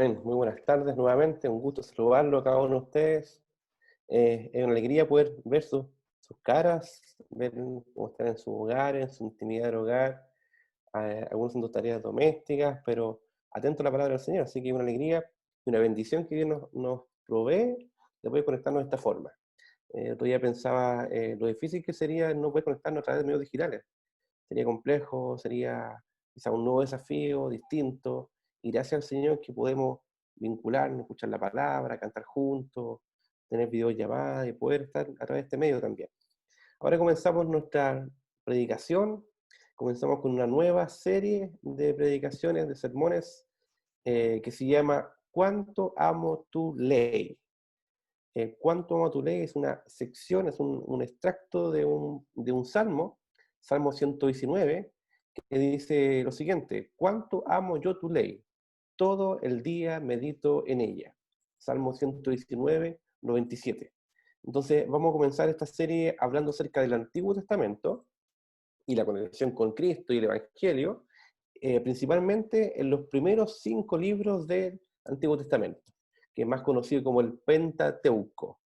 Amén. Muy buenas tardes nuevamente. Un gusto saludarlo a cada uno de ustedes. Es una alegría poder ver sus caras, ver cómo están en su hogar, en su intimidad del hogar, algunos haciendo tareas domésticas, pero atento a la palabra del Señor. Así que es una alegría y una bendición que Dios nos provee de poder conectarnos de esta forma. Otro día pensaba lo difícil que sería no poder conectarnos a través de medios digitales. Sería complejo, sería quizá un nuevo desafío, distinto, y gracias al Señor que podemos vincularnos, escuchar la palabra, cantar juntos, tener videollamadas y poder estar a través de este medio también. Ahora comenzamos nuestra predicación, comenzamos con una nueva serie de predicaciones, de sermones, que se llama ¿Cuánto amo tu ley? ¿Cuánto amo tu ley? Es una sección, es un extracto de un salmo, Salmo 119, que dice lo siguiente: ¿cuánto amo yo tu ley? Todo el día medito en ella. Salmo 119, 97. Entonces vamos a comenzar esta serie hablando acerca del Antiguo Testamento y la conexión con Cristo y el Evangelio, principalmente en los primeros 5 libros del Antiguo Testamento, que es más conocido como el Pentateuco.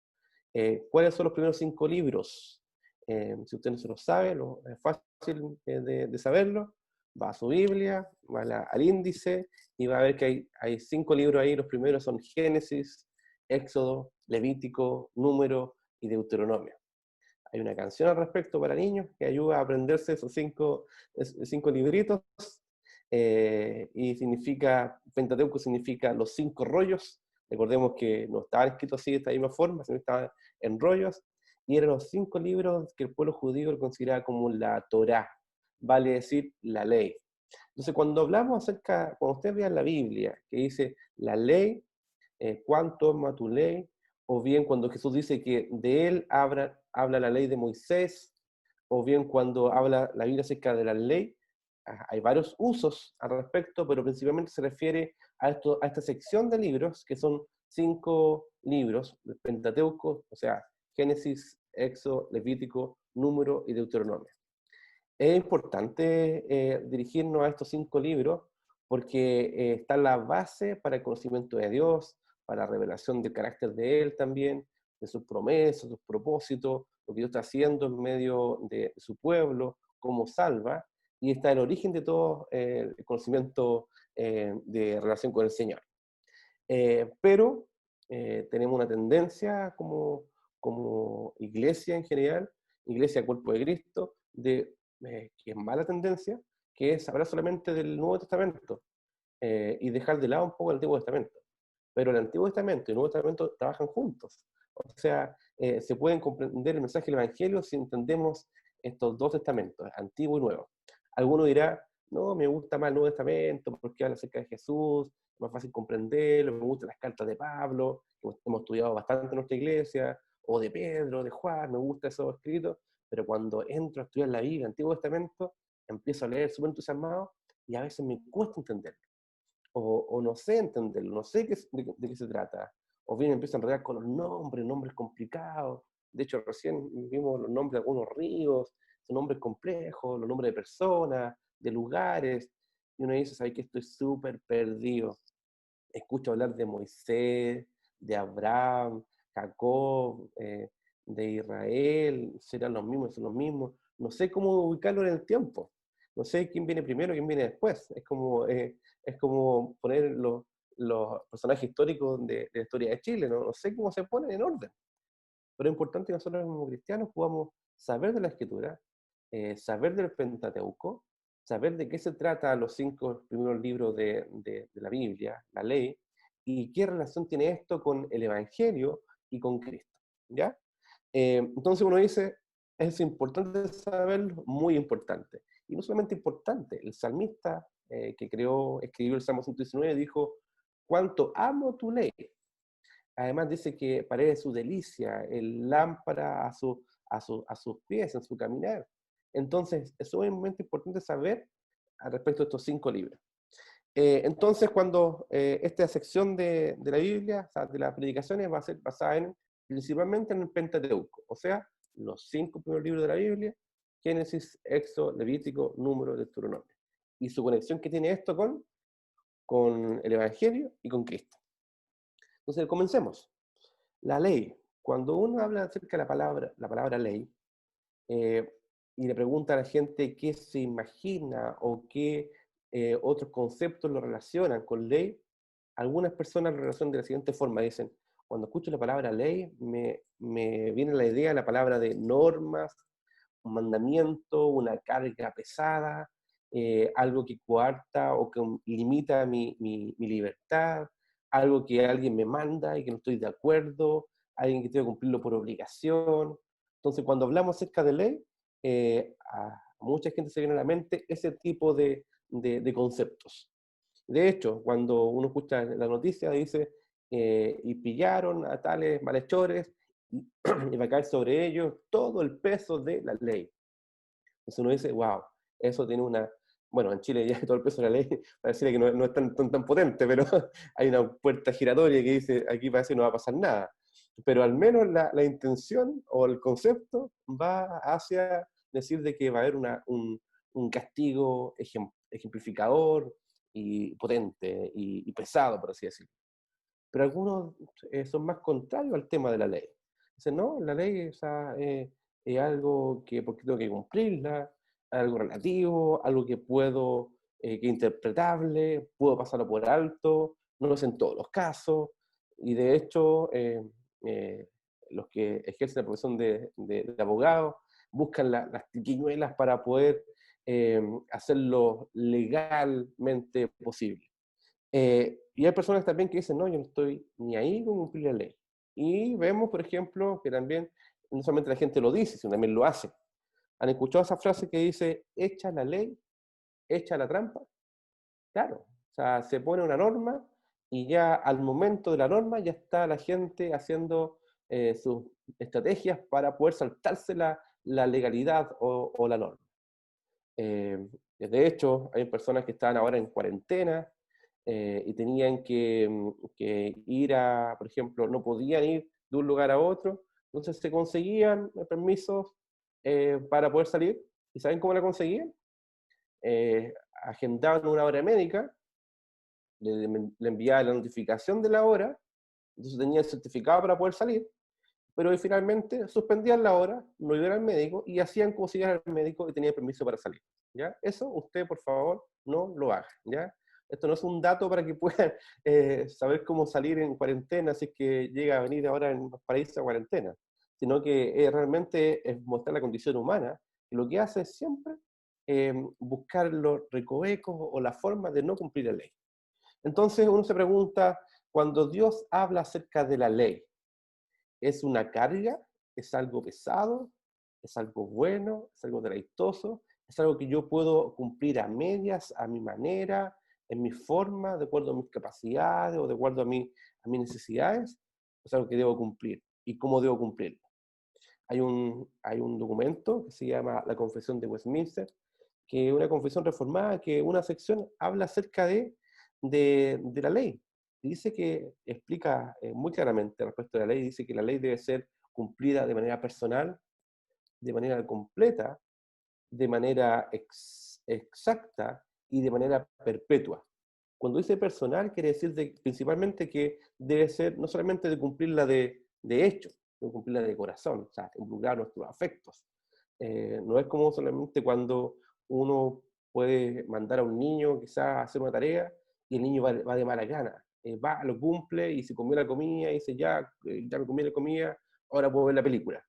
¿Cuáles son los primeros 5 libros? Si usted no se lo sabe, es fácil de saberlo. Va a su Biblia, va al índice y va a ver que hay 5 libros ahí. Los primeros son Génesis, Éxodo, Levítico, Número y Deuteronomio. Hay una canción al respecto para niños que ayuda a aprenderse esos 5 libritos. Y Pentateuco significa los 5 rollos. Recordemos que no estaban escritos así de esta misma forma, sino estaban en rollos, y eran los 5 libros que el pueblo judío consideraba como la Torá, vale decir, la ley. Entonces, cuando cuando ustedes vean la Biblia, que dice la ley, cuánto ama tu ley, o bien cuando Jesús dice que de él habla la ley de Moisés, o bien cuando habla la Biblia acerca de la ley, hay varios usos al respecto, pero principalmente se refiere a esta sección de libros, que son 5 libros, el Pentateuco, o sea, Génesis, Éxodo, Levítico, Número y Deuteronomio. Es importante dirigirnos a estos 5 libros porque está la base para el conocimiento de Dios, para la revelación del carácter de Él también, de sus promesas, sus propósitos, lo que Dios está haciendo en medio de su pueblo, cómo salva, y está el origen de todo el conocimiento de relación con el Señor. Pero tenemos una tendencia como iglesia en general, iglesia cuerpo de Cristo, que es mala tendencia, que es hablar solamente del Nuevo Testamento y dejar de lado un poco el Antiguo Testamento. Pero el Antiguo Testamento y el Nuevo Testamento trabajan juntos. O sea, se pueden comprender el mensaje del Evangelio si entendemos estos 2 testamentos, Antiguo y Nuevo. Alguno dirá, no, me gusta más el Nuevo Testamento porque habla acerca de Jesús, es más fácil comprenderlo, me gustan las cartas de Pablo, que hemos estudiado bastante en nuestra iglesia, o de Pedro, de Juan, me gusta esos escritos, pero cuando entro a estudiar la Biblia, el Antiguo Testamento, empiezo a leer súper entusiasmado y a veces me cuesta entenderlo. O no sé entenderlo, no sé de qué se trata. O bien empiezo a enredar con los nombres complicados. De hecho, recién vimos los nombres de algunos ríos, son nombres complejos, los nombres de personas, de lugares. Y uno dice, ¿sabes qué? Estoy súper perdido. Escucho hablar de Moisés, de Abraham, Jacob, de Israel, serán los mismos, son los mismos. No sé cómo ubicarlo en el tiempo. No sé quién viene primero, quién viene después. Es como poner los personajes históricos de la historia de Chile. No sé cómo se ponen en orden. Pero es importante que nosotros como cristianos podamos saber de la Escritura, saber del Pentateuco, saber de qué se trata los 5 primeros libros de la Biblia, la ley, y qué relación tiene esto con el Evangelio y con Cristo. ¿Ya? Entonces uno dice, es importante saberlo, muy importante. Y no solamente importante, el salmista que escribió el Salmo 119 dijo, cuánto amo tu ley. Además dice que parece su delicia, el lámpara a sus pies, en su caminar. Entonces, es sumamente importante saber al respecto de estos 5 libros. Entonces, cuando esta sección de la Biblia, o sea, de las predicaciones, va a ser basada principalmente en el Pentateuco, o sea, los 5 primeros libros de la Biblia, Génesis, Éxodo, Levítico, Número, Deuteronomio. Y su conexión que tiene esto con con el Evangelio y con Cristo. Entonces, comencemos. La ley. Cuando uno habla acerca de la palabra ley, eh, y le pregunta a la gente qué se imagina o qué otros conceptos lo relacionan con ley, algunas personas lo relacionan de la siguiente forma. Dicen, cuando escucho la palabra ley, me viene la idea, la palabra de normas, un mandamiento, una carga pesada, algo que coarta o que limita mi libertad, algo que alguien me manda y que no estoy de acuerdo, alguien que tengo que cumplirlo por obligación. Entonces, cuando hablamos acerca de ley, a mucha gente se viene a la mente ese tipo de conceptos. De hecho, cuando uno escucha la noticia, dice, y pillaron a tales malhechores, y, y va a caer sobre ellos todo el peso de la ley. Entonces uno dice, wow, eso tiene una... Bueno, en Chile ya todo el peso de la ley parece que no es tan potente, pero hay una puerta giratoria que dice, aquí parece que no va a pasar nada. Pero al menos la intención o el concepto va hacia decir de que va a haber un castigo ejemplificador y potente y pesado, por así decirlo. Pero algunos son más contrarios al tema de la ley. Dicen, no, la ley es algo que, porque tengo que cumplirla, algo relativo, algo que puedo, que es interpretable, puedo pasarlo por alto, no es en todos los casos, y de hecho, eh, los que ejercen la profesión de abogado buscan las triquiñuelas para poder hacerlo legalmente posible. Y hay personas también que dicen, no, yo no estoy ni ahí con cumplir la ley. Y vemos, por ejemplo, que también no solamente la gente lo dice, sino también lo hace. ¿Han escuchado esa frase que dice, echa la ley, echa la trampa? Claro, o sea, se pone una norma y ya al momento de la norma ya está la gente haciendo sus estrategias para poder saltarse la legalidad o la norma. De hecho, hay personas que están ahora en cuarentena y tenían que ir a, por ejemplo, no podían ir de un lugar a otro, entonces se conseguían permisos para poder salir. ¿Y saben cómo la conseguían? Agendaban una hora médica, le enviaban la notificación de la hora, entonces tenían el certificado para poder salir, pero finalmente suspendían la hora, no iban al médico y hacían como si iban al médico y tenían permiso para salir. ¿Ya? Eso usted, por favor, no lo haga. ¿Ya? Esto no es un dato para que puedan saber cómo salir en cuarentena si es que llega a venir ahora en los países a cuarentena, sino que realmente es mostrar la condición humana y lo que hace es siempre buscar los recovecos o la forma de no cumplir la ley. Entonces uno se pregunta, cuando Dios habla acerca de la ley, ¿es una carga? ¿Es algo pesado? ¿Es algo bueno? ¿Es algo deleitoso? ¿Es algo que yo puedo cumplir a medias, a mi manera, en mi forma, de acuerdo a mis capacidades o de acuerdo a mis necesidades? ¿Es algo que debo cumplir? ¿Y cómo debo cumplirlo? Hay un documento que se llama la Confesión de Westminster, que es una confesión reformada, que una sección habla acerca de la ley. Dice que explica muy claramente respecto a la ley, dice que la ley debe ser cumplida de manera personal, de manera completa, de manera exacta y de manera perpetua. Cuando dice personal, quiere decir principalmente que debe ser no solamente de cumplirla de hecho, de cumplirla de corazón, o sea, involucrar nuestros afectos. No es como solamente cuando uno puede mandar a un niño quizás a hacer una tarea y el niño va de mala gana. Va, lo cumple y se comió la comida y dice, ya me comí la comida, ahora puedo ver la película.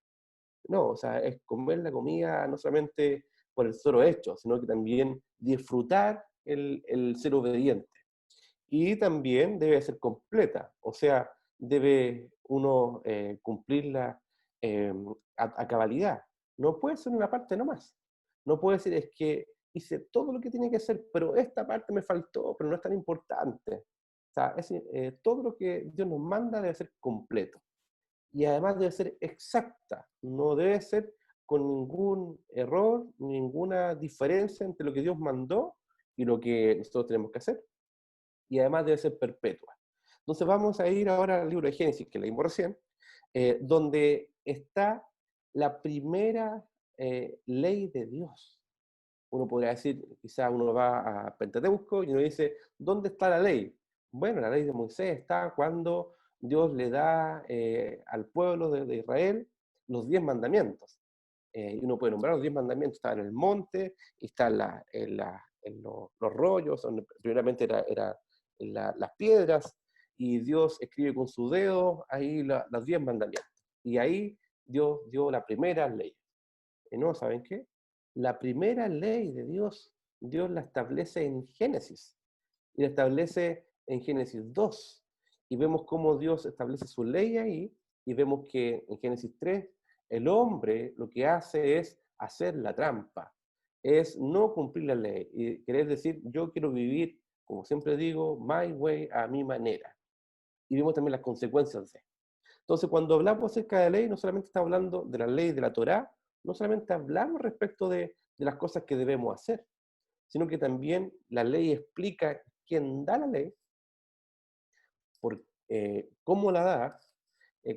No, o sea, es comer la comida no solamente por el solo hecho, sino que también disfrutar el ser obediente. Y también debe ser completa, o sea, debe uno cumplirla eh, a cabalidad. No puede ser una parte nomás. No puede decir, es que hice todo lo que tiene que hacer, pero esta parte me faltó, pero no es tan importante. O sea, todo lo que Dios nos manda debe ser completo y además debe ser exacta, no debe ser con ningún error, ninguna diferencia entre lo que Dios mandó y lo que nosotros tenemos que hacer, y además debe ser perpetua. Entonces vamos a ir ahora al libro de Génesis, que leímos recién, donde está la primera ley de Dios. Uno podría decir, quizás uno va a Pentateuco y uno dice, ¿dónde está la ley? Bueno, la ley de Moisés está cuando Dios le da al pueblo de Israel los 10 mandamientos. Y uno puede nombrar los 10 mandamientos, está en el monte, y está en los rollos, donde primeramente era en las piedras, y Dios escribe con su dedo ahí los 10 mandamientos. Y ahí Dios dio la primera ley. No, ¿saben qué? La primera ley de Dios, Dios la establece en Génesis, y la establece en Génesis 2. Y vemos cómo Dios establece su ley ahí, y vemos que en Génesis 3, el hombre lo que hace es hacer la trampa, es no cumplir la ley, y querer decir, yo quiero vivir, como siempre digo, my way, a mi manera. Y vemos también las consecuencias de esto. Entonces, cuando hablamos acerca de la ley, no solamente estamos hablando de la ley de la Torá, no solamente hablamos respecto de las cosas que debemos hacer, sino que también la ley explica quién da la ley, por cómo la da,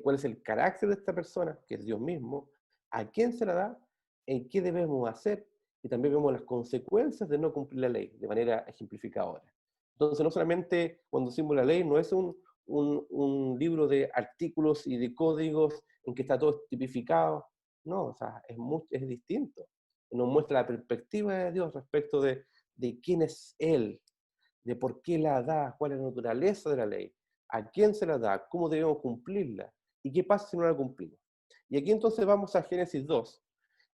cuál es el carácter de esta persona, que es Dios mismo, a quién se la da, en qué debemos hacer, y también vemos las consecuencias de no cumplir la ley, de manera ejemplificadora. Entonces, no solamente cuando decimos la ley, no es un libro de artículos y de códigos en que está todo tipificado, no, o sea, es distinto. Nos muestra la perspectiva de Dios respecto de quién es Él, de por qué la da, cuál es la naturaleza de la ley, a quién se la da, cómo debemos cumplirla y qué pasa si no la cumplimos. Y aquí entonces vamos a Génesis 2.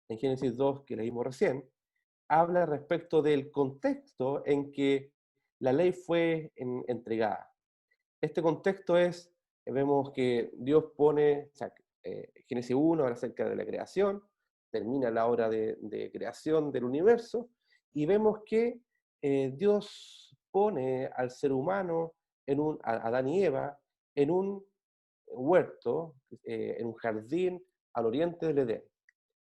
En Génesis 2, que leímos recién, habla respecto del contexto en que la ley fue entregada. Este contexto es, vemos que Dios pone, o sea, Génesis 1 habla acerca de la creación, termina la obra de creación del universo, y vemos que Dios pone al ser humano, a Adán y Eva, en un huerto, en un jardín al oriente del Edén.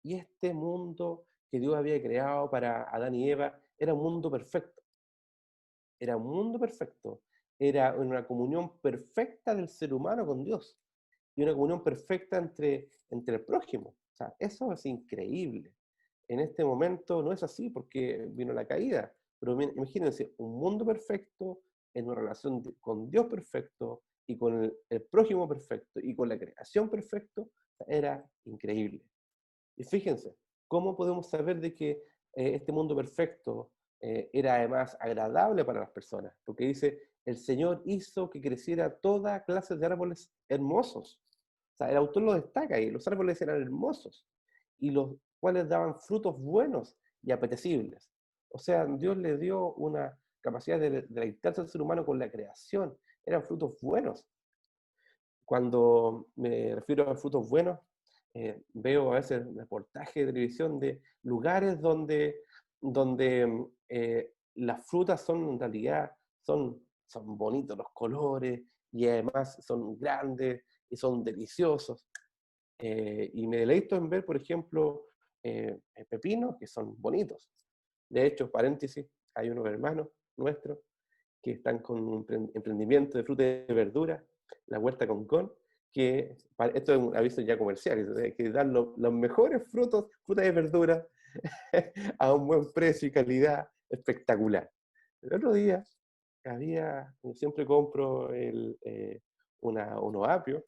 Y este mundo que Dios había creado para Adán y Eva era un mundo perfecto. Era un mundo perfecto. Era una comunión perfecta del ser humano con Dios. Y una comunión perfecta entre el prójimo. O sea, eso es increíble. En este momento no es así porque vino la caída. Pero imagínense, un mundo perfecto en una relación con Dios perfecto y con el prójimo perfecto y con la creación perfecto, era increíble. Y fíjense, ¿cómo podemos saber de que este mundo perfecto era además agradable para las personas? Porque dice, el Señor hizo que creciera toda clase de árboles hermosos. O sea, el autor lo destaca ahí, los árboles eran hermosos y los cuales daban frutos buenos y apetecibles. O sea, Dios le dio una capacidad de deleitarse al ser humano con la creación. Eran frutos buenos. Cuando me refiero a frutos buenos, veo a veces reportajes de televisión de lugares donde las frutas son en realidad, son bonitos los colores y además son grandes y son deliciosos. Y me deleito en ver, por ejemplo, pepinos que son bonitos. De hecho, paréntesis, hay unos hermanos nuestros que están con un emprendimiento de fruta y verdura, la Huerta Concón, que esto es un aviso ya comercial, que dan los mejores frutas y verduras a un buen precio y calidad espectacular. El otro día yo siempre compro unos apios,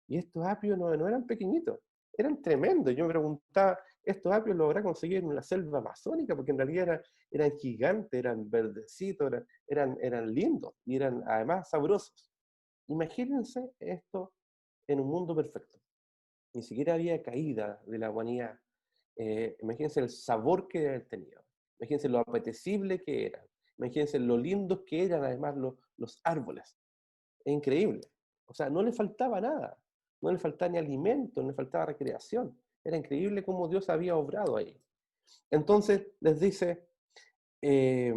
y estos apios no eran pequeñitos, eran tremendos. Yo me preguntaba, ¿estos apios los habrá conseguido en la selva amazónica? Porque en realidad eran gigantes, eran verdecitos, eran lindos y eran además sabrosos. Imagínense esto en un mundo perfecto. Ni siquiera había caída de la humanidad. Imagínense el sabor que tenía. Imagínense lo apetecible que eran. Imagínense lo lindos que eran además los árboles. Es increíble. O sea, no le faltaba nada. No le faltaba ni alimento, no le faltaba recreación. Era increíble cómo Dios había obrado ahí. Entonces les dice, eh,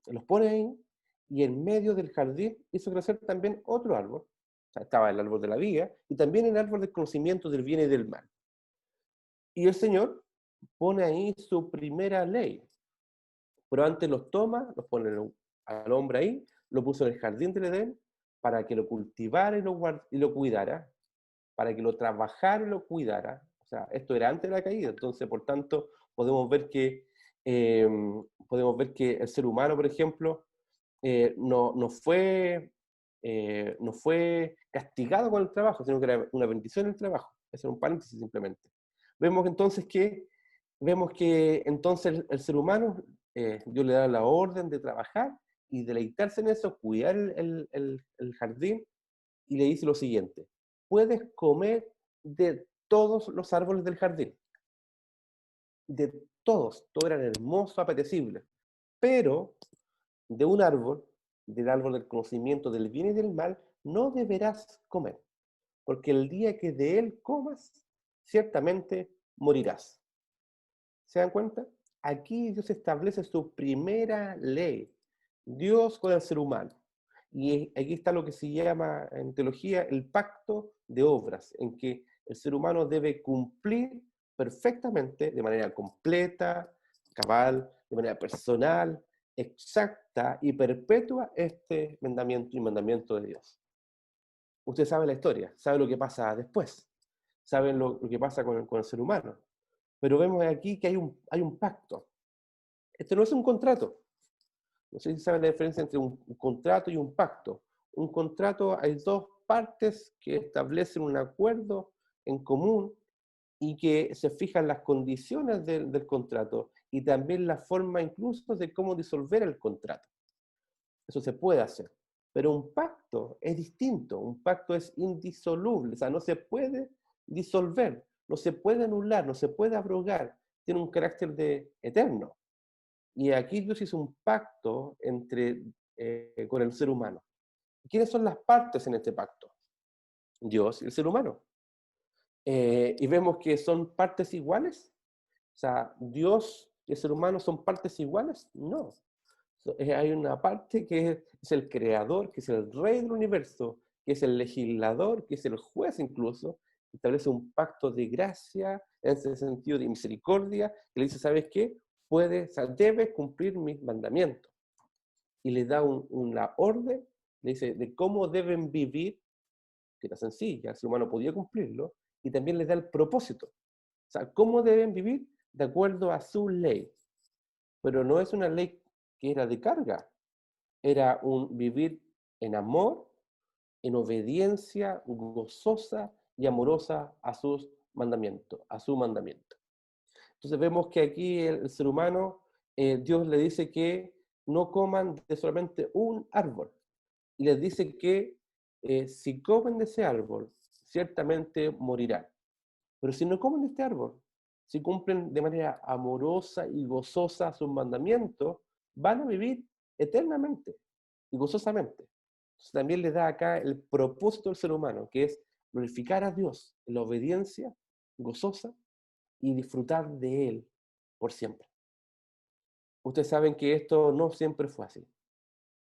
los pone ahí, y en medio del jardín hizo crecer también otro árbol. O sea, estaba el árbol de la vida y también el árbol del conocimiento del bien y del mal. Y el Señor pone ahí su primera ley. Pero antes los toma, los pone al hombre ahí, lo puso en el jardín del Edén para que lo cultivara y lo cuidara, para que lo trabajara y lo cuidara. O sea, esto era antes de la caída, entonces, por tanto, podemos ver que podemos ver que el ser humano, por ejemplo, no fue castigado con el trabajo, sino que era una bendición el trabajo. Ese es un paréntesis simplemente. Vemos que entonces el ser humano, Dios le da la orden de trabajar y deleitarse en eso, cuidar el jardín, y le dice lo siguiente: puedes comer de todos los árboles del jardín, de todos eran hermosos, apetecibles, pero de un árbol, del árbol del conocimiento del bien y del mal, no deberás comer, porque el día que de él comas, ciertamente morirás. ¿Se dan cuenta? Aquí Dios establece su primera ley. Dios con el ser humano. Y aquí está lo que se llama en teología el pacto de obras, en que el ser humano debe cumplir perfectamente, de manera completa, cabal, de manera personal, exacta y perpetua este mandamiento y mandamiento de Dios. Usted sabe la historia, sabe lo que pasa después, saben lo que pasa con el ser humano. Pero vemos aquí que hay un pacto. Esto no es un contrato. No sé si saben la diferencia entre un contrato y un pacto. Un contrato, hay dos partes que establecen un acuerdo en común y que se fijan las condiciones del contrato y también la forma incluso de cómo disolver el contrato. Eso se puede hacer. Pero un pacto es distinto. Un pacto es indisoluble. O sea, no se puede disolver, no se puede anular, no se puede abrogar. Tiene un carácter de eterno. Y aquí Dios hizo un pacto con el ser humano. ¿Quiénes son las partes en este pacto? Dios y el ser humano. Y vemos que son partes iguales. O sea, Dios y el ser humano son partes iguales. No. Hay una parte que es el creador, que es el rey del universo, que es el legislador, que es el juez incluso, establece un pacto de gracia, en ese sentido de misericordia, que le dice: ¿sabes qué? Puedes, o sea, debes cumplir mis mandamientos. Y le da una orden, le dice de cómo deben vivir, que era sencilla, el ser humano podía cumplirlo, y también les da el propósito. O sea, cómo deben vivir de acuerdo a su ley. Pero no es una ley que era de carga, era un vivir en amor, en obediencia gozosa y amorosa a sus mandamientos, a su mandamiento. Entonces vemos que aquí el ser humano, Dios le dice que no coman de solamente un árbol. Y les dice que si comen de ese árbol, ciertamente morirán. Pero si no comen de este árbol, si cumplen de manera amorosa y gozosa sus mandamientos, van a vivir eternamente y gozosamente. Entonces, también le da acá el propósito del ser humano, que es glorificar a Dios en la obediencia gozosa y disfrutar de Él por siempre. Ustedes saben que esto no siempre fue así.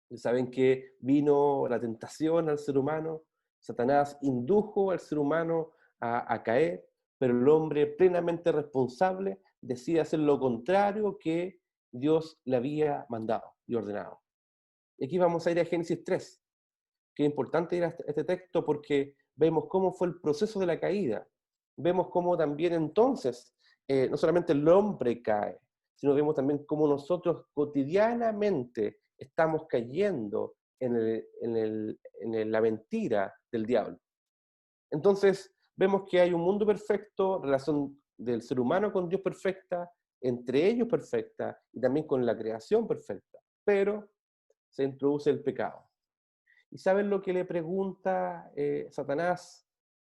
Ustedes saben que vino la tentación al ser humano, Satanás indujo al ser humano a caer, pero el hombre plenamente responsable decide hacer lo contrario que Dios le había mandado y ordenado. Y aquí vamos a ir a Génesis 3, que es importante ir a este texto porque vemos cómo fue el proceso de la caída. Vemos cómo también entonces, no solamente el hombre cae, sino vemos también cómo nosotros cotidianamente estamos cayendo en la mentira del diablo. Entonces, vemos que hay un mundo perfecto, relación del ser humano con Dios perfecta, entre ellos perfecta, y también con la creación perfecta. Pero se introduce el pecado. ¿Y saben lo que le pregunta Satanás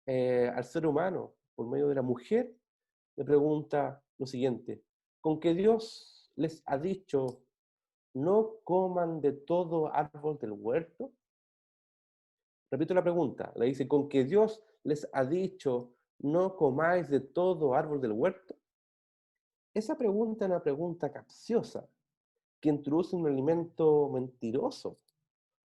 al ser humano por medio de la mujer? Le pregunta lo siguiente: ¿con que Dios les ha dicho no coman de todo árbol del huerto? Repito la pregunta, le dice: ¿con que Dios les ha dicho no comáis de todo árbol del huerto? Esa pregunta es una pregunta capciosa que introduce un alimento mentiroso,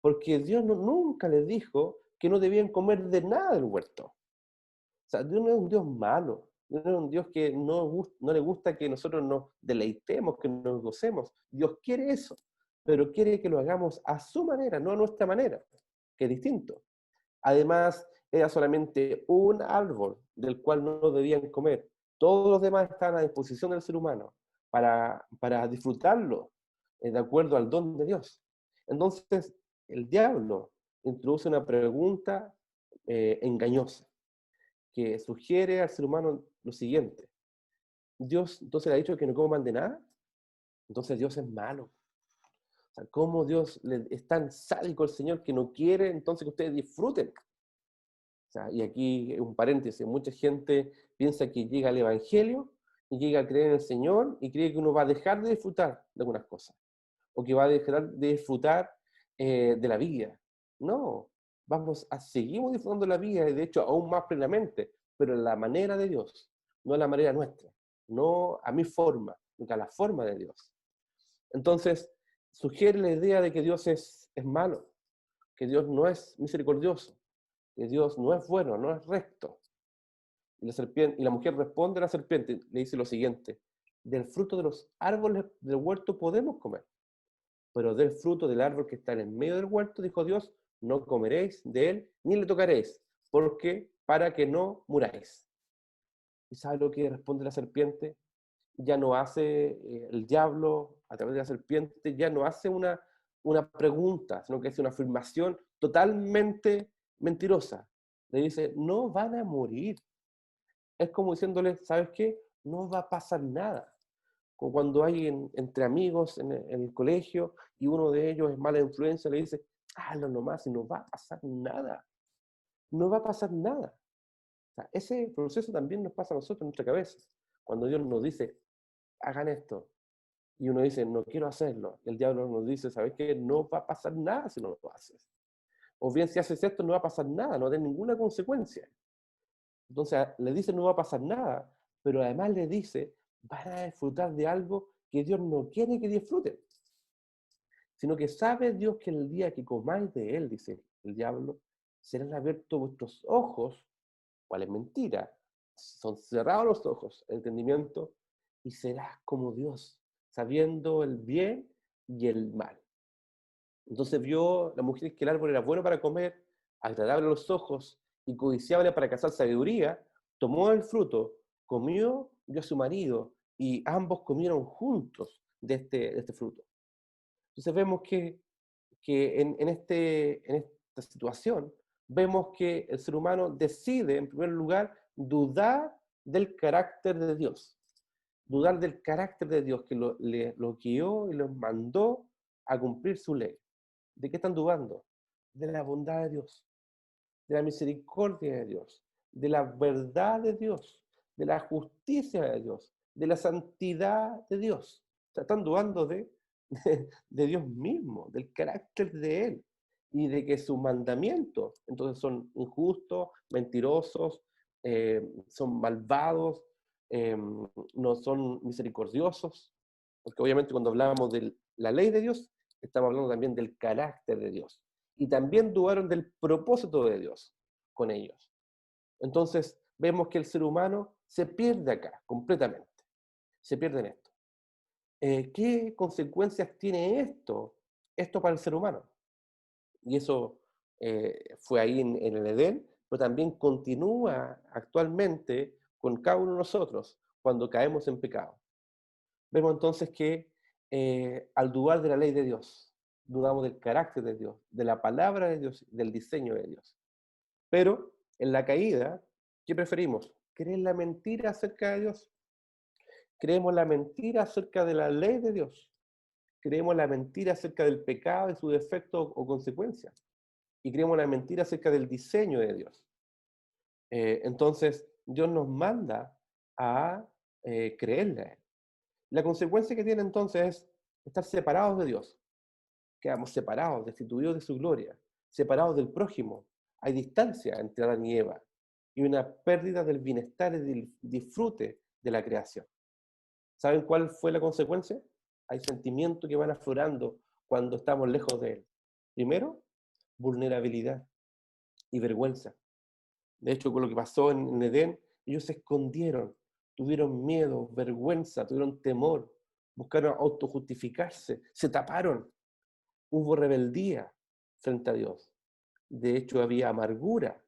porque Dios nunca les dijo que no debían comer de nada del huerto. O sea, Dios no es un Dios malo, Dios no es un Dios que no le gusta que nosotros nos deleitemos, que nos gocemos. Dios quiere eso, pero quiere que lo hagamos a su manera, no a nuestra manera, que es distinto. Además, era solamente un árbol del cual no debían comer. Todos los demás estaban a disposición del ser humano. para disfrutarlo de acuerdo al don de Dios. Entonces, el diablo introduce una pregunta engañosa que sugiere al ser humano lo siguiente. Dios entonces le ha dicho que no coman de nada, entonces Dios es malo. O sea, ¿cómo Dios es tan sádico el Señor que no quiere entonces que ustedes disfruten? O sea, y aquí un paréntesis, mucha gente piensa que llega al Evangelio y llega a creer en el Señor y cree que uno va a dejar de disfrutar de algunas cosas, o que va a dejar de disfrutar de la vida. No, seguimos disfrutando de la vida, y de hecho aún más plenamente, pero en la manera de Dios, no a la manera nuestra, no a mi forma, sino a la forma de Dios. Entonces, sugiere la idea de que Dios es malo, que Dios no es misericordioso, que Dios no es bueno, no es recto. Y la mujer responde a la serpiente, le dice lo siguiente: del fruto de los árboles del huerto podemos comer, pero del fruto del árbol que está en medio del huerto, dijo Dios, no comeréis de él, ni le tocaréis, porque para que no muráis. ¿Y sabe lo que responde la serpiente? Ya no hace el diablo, a través de la serpiente, ya no hace una pregunta, sino que hace una afirmación totalmente mentirosa. Le dice, no van a morir. Es como diciéndole, ¿sabes qué? No va a pasar nada. Como cuando hay entre amigos en el colegio y uno de ellos es mala influencia, le dice, hazlo nomás y no va a pasar nada. No va a pasar nada. O sea, ese proceso también nos pasa a nosotros en nuestra cabeza. Cuando Dios nos dice, hagan esto, y uno dice, no quiero hacerlo, el diablo nos dice, ¿sabes qué? No va a pasar nada si no lo haces. O bien, si haces esto, no va a pasar nada, no va a tener ninguna consecuencia. Entonces, le dice, no va a pasar nada, pero además le dice, van a disfrutar de algo que Dios no quiere que disfruten, sino que sabe Dios que el día que comáis de él, dice el diablo, serán abiertos vuestros ojos, cual es mentira, son cerrados los ojos, el entendimiento, y serás como Dios, sabiendo el bien y el mal. Entonces vio la mujer que el árbol era bueno para comer, agradable a los ojos y codiciable para cazar sabiduría, tomó el fruto, comió, dio a su marido, y ambos comieron juntos de este fruto. Entonces vemos que en esta situación, vemos que el ser humano decide, en primer lugar, dudar del carácter de Dios. Dudar del carácter de Dios que lo guió y los mandó a cumplir su ley. ¿De qué están dudando? De la bondad de Dios, de la misericordia de Dios, de la verdad de Dios, de la justicia de Dios, de la santidad de Dios. O sea, están dudando de Dios mismo, del carácter de Él, y de que sus mandamientos, entonces, son injustos, mentirosos, son malvados, no son misericordiosos, porque obviamente cuando hablamos de la ley de Dios, estamos hablando también del carácter de Dios. Y también dudaron del propósito de Dios con ellos. Entonces, vemos que el ser humano se pierde acá completamente. Se pierde en esto. ¿Qué consecuencias tiene esto para el ser humano? Y eso fue ahí en el Edén, pero también continúa actualmente con cada uno de nosotros cuando caemos en pecado. Vemos entonces que al dudar de la ley de Dios, dudamos del carácter de Dios, de la palabra de Dios, del diseño de Dios. Pero en la caída, ¿qué preferimos? ¿Creer la mentira acerca de Dios? Creemos la mentira acerca de la ley de Dios. Creemos la mentira acerca del pecado y sus efectos o consecuencias. Y creemos la mentira acerca del diseño de Dios. Entonces, Dios nos manda a creerle a Él. La consecuencia que tiene entonces es estar separados de Dios. Quedamos separados, destituidos de su gloria, separados del prójimo. Hay distancia entre Adán y Eva y una pérdida del bienestar y del disfrute de la creación. ¿Saben cuál fue la consecuencia? Hay sentimientos que van aflorando cuando estamos lejos de Él. Primero, vulnerabilidad y vergüenza. De hecho, con lo que pasó en Edén, ellos se escondieron, tuvieron miedo, vergüenza, tuvieron temor, buscaron autojustificarse, se taparon. Hubo rebeldía frente a Dios. De hecho, había amargura.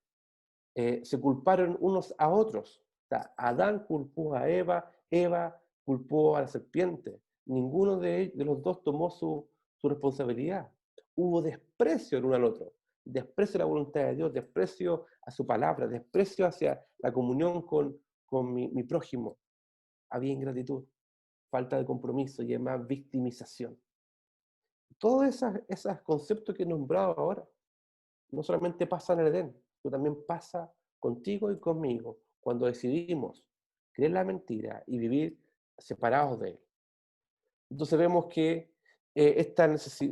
Se culparon unos a otros. O sea, Adán culpó a Eva, Eva culpó a la serpiente. Ninguno de los dos tomó su responsabilidad. Hubo desprecio el uno al otro. Desprecio a la voluntad de Dios, desprecio a su palabra, desprecio hacia la comunión con mi prójimo. Había ingratitud, falta de compromiso y además victimización. Todos esos conceptos que he nombrado ahora no solamente pasa en el Edén, pero también pasa contigo y conmigo cuando decidimos creer la mentira y vivir separados de él. Entonces vemos que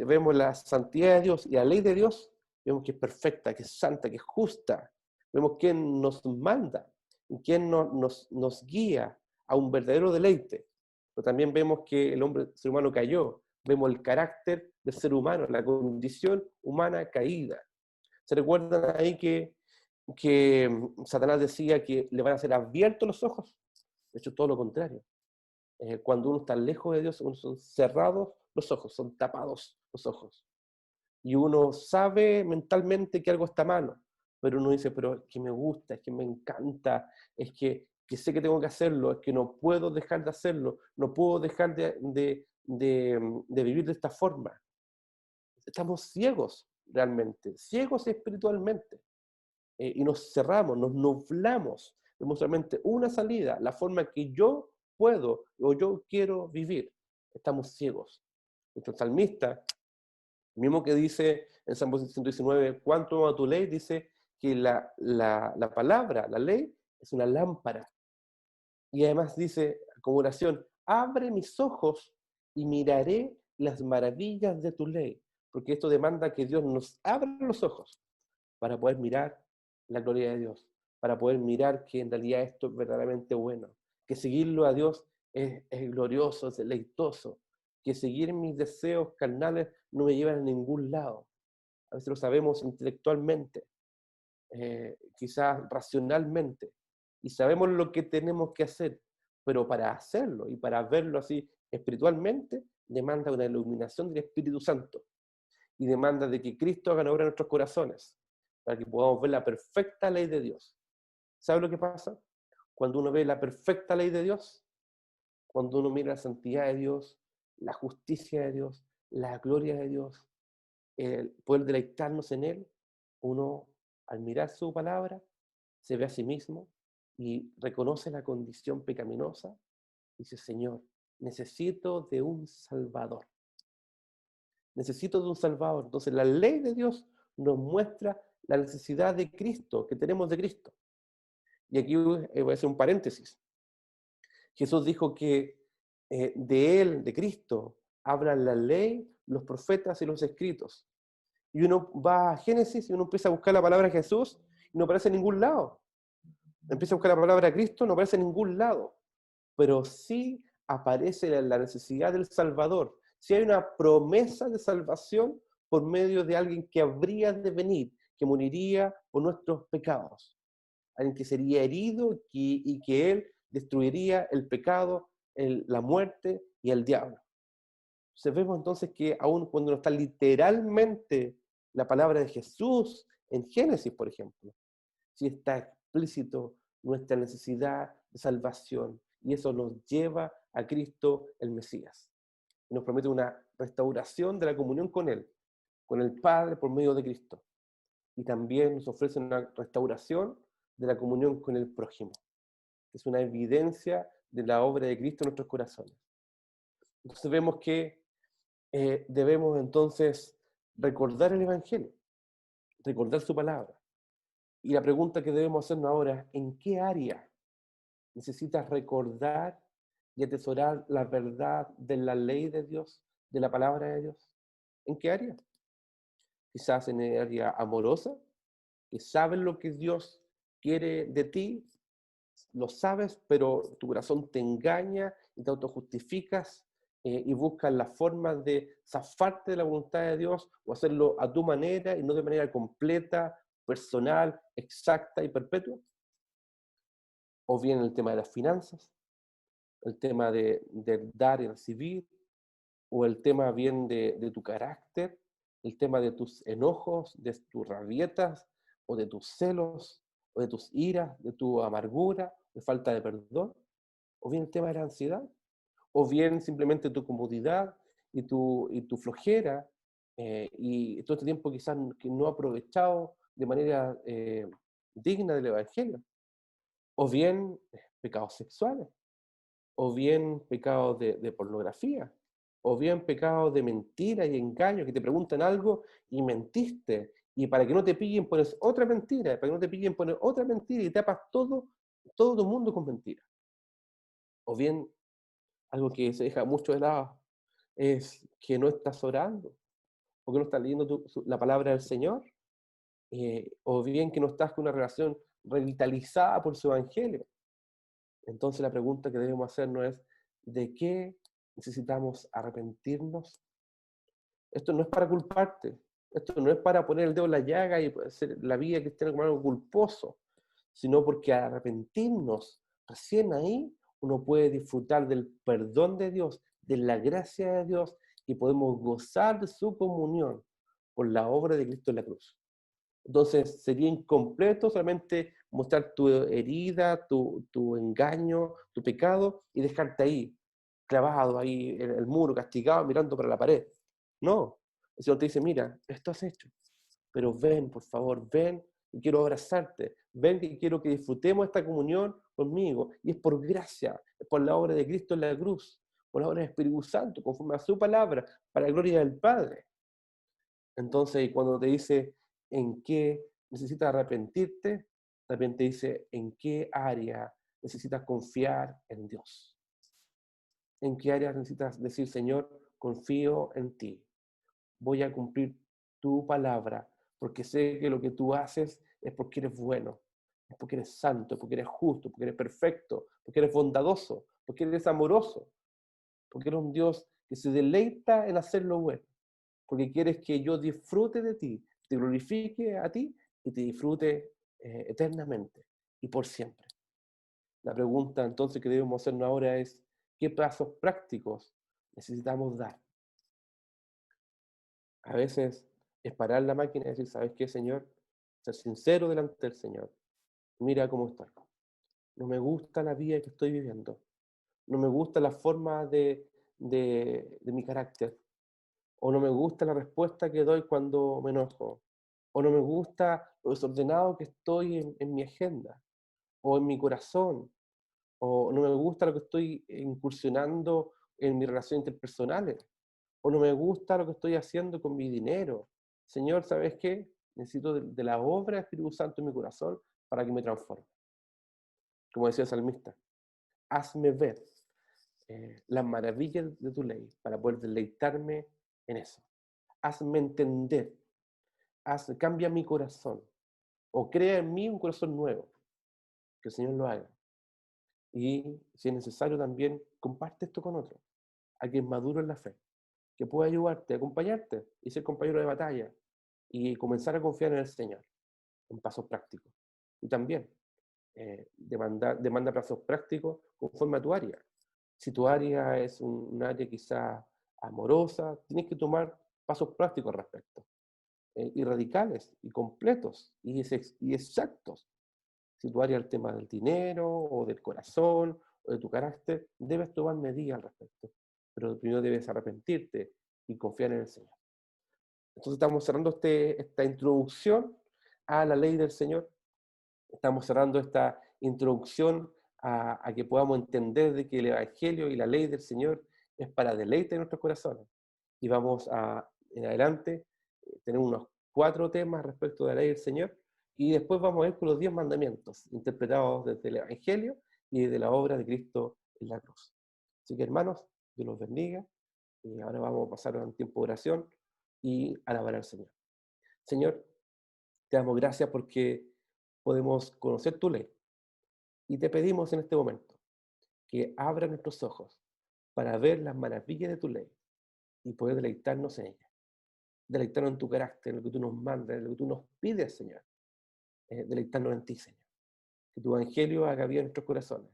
vemos la santidad de Dios y la ley de Dios, vemos que es perfecta, que es santa, que es justa. Vemos quién nos manda y quién nos guía a un verdadero deleite. Pero también vemos que el ser humano cayó. Vemos el carácter del ser humano, la condición humana caída. ¿Se recuerdan ahí que Satanás decía que le van a ser abiertos los ojos? De hecho, todo lo contrario. Cuando uno está lejos de Dios, uno son cerrados los ojos, son tapados los ojos. Y uno sabe mentalmente que algo está malo, pero uno dice, pero es que me gusta, es que me encanta, es que sé que tengo que hacerlo, es que no puedo dejar de hacerlo, no puedo dejar de vivir de esta forma. Estamos ciegos realmente, ciegos espiritualmente. Y nos cerramos, nos nublamos, vemos solamente una salida, la forma que yo puedo o yo quiero vivir. Estamos ciegos. Nuestro salmista, mismo que dice en Salmo 119, ¿cuánto ama tu ley? Dice que la palabra, la ley, es una lámpara. Y además dice, como oración, abre mis ojos y miraré las maravillas de tu ley. Porque esto demanda que Dios nos abra los ojos para poder mirar la gloria de Dios, para poder mirar que en realidad esto es verdaderamente bueno, que seguirlo a Dios es glorioso, es deleitoso, que seguir mis deseos carnales no me llevan a ningún lado. A veces lo sabemos intelectualmente, quizás racionalmente, y sabemos lo que tenemos que hacer, pero para hacerlo y para verlo así espiritualmente, demanda una iluminación del Espíritu Santo y demanda de que Cristo haga obra en nuestros corazones, para que podamos ver la perfecta ley de Dios. ¿Sabe lo que pasa? Cuando uno ve la perfecta ley de Dios, cuando uno mira la santidad de Dios, la justicia de Dios, la gloria de Dios, el poder deleitarnos en Él, uno al mirar su palabra se ve a sí mismo y reconoce la condición pecaminosa y dice, Señor, necesito de un Salvador. Necesito de un Salvador. Entonces la ley de Dios nos muestra la necesidad de Cristo, que tenemos de Cristo. Y aquí voy a hacer un paréntesis. Jesús dijo que de Él, de Cristo, hablan la ley, los profetas y los escritos. Y uno va a Génesis y uno empieza a buscar la palabra Jesús y no aparece en ningún lado. Empieza a buscar la palabra Cristo, no aparece en ningún lado. Pero sí aparece la necesidad del Salvador. Sí hay una promesa de salvación por medio de alguien que habría de venir, que moriría por nuestros pecados. Alguien que sería herido y que Él destruiría el pecado, la muerte y el diablo. Vemos entonces que aun cuando no está literalmente la palabra de Jesús en Génesis, por ejemplo, sí está explícito nuestra necesidad de salvación. Y eso nos lleva a Cristo el Mesías. Y nos promete una restauración de la comunión con Él, con el Padre por medio de Cristo. Y también nos ofrece una restauración de la comunión con el prójimo. Es una evidencia de la obra de Cristo en nuestros corazones. Entonces vemos que debemos entonces recordar el Evangelio, recordar su palabra. Y la pregunta que debemos hacernos ahora es, ¿en qué área necesitas recordar y atesorar la verdad de la ley de Dios, de la palabra de Dios? ¿En qué área? Quizás en el área amorosa, que sabes lo que Dios quiere de ti, lo sabes, pero tu corazón te engaña y te autojustificas y buscas la forma de zafarte de la voluntad de Dios o hacerlo a tu manera y no de manera completa, personal, exacta y perpetua. O bien el tema de las finanzas, el tema de dar y recibir, o el tema bien de tu carácter, el tema de tus enojos, de tus rabietas, o de tus celos, o de tus iras, de tu amargura, de falta de perdón, o bien el tema de la ansiedad, o bien simplemente tu comodidad y tu flojera, y todo este tiempo quizás que no aprovechado de manera digna del Evangelio, o bien pecados sexuales, o bien pecados de pornografía, o bien pecados de mentira y engaño, que te preguntan algo y mentiste, y para que no te pillen pones otra mentira, para que no te pillen pones otra mentira y tapas todo tu mundo con mentiras. O bien algo que se deja mucho de lado es que no estás orando, o que no estás leyendo la palabra del Señor, o bien que no estás con una relación revitalizada por su evangelio. Entonces la pregunta que debemos hacernos es, ¿de qué necesitamos arrepentirnos? Esto no es para culparte, esto no es para poner el dedo en la llaga y hacer la vida cristiana como algo culposo, sino porque al arrepentirnos, recién ahí uno puede disfrutar del perdón de Dios, de la gracia de Dios, y podemos gozar de su comunión por la obra de Cristo en la cruz. Entonces sería incompleto solamente mostrar tu herida, tu engaño, tu pecado y dejarte ahí, clavado ahí en el muro, castigado, mirando para la pared. No, el Señor te dice, mira, esto has hecho, pero ven, por favor, ven y quiero abrazarte, ven y quiero que disfrutemos esta comunión conmigo. Y es por gracia, es por la obra de Cristo en la cruz, por la obra del Espíritu Santo, conforme a su palabra, para la gloria del Padre. Entonces, cuando te dice en qué necesitas arrepentirte, también te dice en qué área necesitas confiar en Dios. En qué área necesitas decir, Señor, confío en ti. Voy a cumplir tu palabra, porque sé que lo que tú haces es porque eres bueno, es porque eres santo, porque eres justo, porque eres perfecto, porque eres bondadoso, porque eres amoroso, porque eres un Dios que se deleita en hacer lo bueno, porque quieres que yo disfrute de ti, te glorifique a ti y te disfrute eternamente y por siempre. La pregunta entonces que debemos hacernos ahora es, ¿qué pasos prácticos necesitamos dar? A veces es parar la máquina y decir, ¿sabes qué, Señor? Ser sincero delante del Señor. Mira cómo estoy. No me gusta la vida que estoy viviendo. No me gusta la forma de mi carácter. O no me gusta la respuesta que doy cuando me enojo. O no me gusta lo desordenado que estoy en mi agenda. O en mi corazón. O no me gusta lo que estoy incursionando en mis relaciones interpersonales, o no me gusta lo que estoy haciendo con mi dinero. Señor, ¿sabes qué? Necesito de la obra del Espíritu Santo en mi corazón para que me transforme. Como decía el salmista, hazme ver las maravillas de tu ley para poder deleitarme en eso. Hazme entender, cambia mi corazón, o crea en mí un corazón nuevo, que el Señor lo haga. Y si es necesario también, comparte esto con otro, a quien maduro en la fe, que pueda ayudarte, acompañarte y ser compañero de batalla y comenzar a confiar en el Señor en pasos prácticos. Y también demanda pasos prácticos conforme a tu área. Si tu área es un área quizá amorosa, tienes que tomar pasos prácticos al respecto, y radicales, y completos, y exactos. Si tu área es el tema del dinero, o del corazón, o de tu carácter, debes tomar medidas al respecto. Pero primero debes arrepentirte y confiar en el Señor. Entonces estamos cerrando esta introducción a la ley del Señor. Estamos cerrando esta introducción a que podamos entender de que el Evangelio y la ley del Señor es para deleite de nuestros corazones. Y vamos en adelante, tener unos 4 temas respecto de la ley del Señor, y después vamos a ir con los 10 mandamientos, interpretados desde el Evangelio y desde la obra de Cristo en la cruz. Así que hermanos, Dios los bendiga, y ahora vamos a pasar a un tiempo de oración y alabar al Señor. Señor, te damos gracias porque podemos conocer tu ley, y te pedimos en este momento que abra nuestros ojos para ver las maravillas de tu ley y poder deleitarnos en ella. Deleitarnos en tu carácter, en lo que tú nos mandas, en lo que tú nos pides, Señor. Deleitarnos en ti, Señor. Que tu evangelio haga bien en nuestros corazones.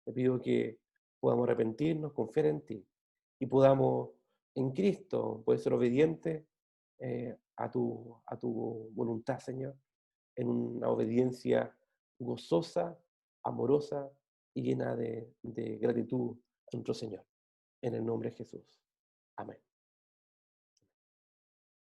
Te pido que podamos arrepentirnos, confiar en ti y podamos en Cristo poder ser obedientes a tu voluntad, Señor, en una obediencia gozosa, amorosa y llena de gratitud a nuestro Señor. en el nombre de Jesús. Amén.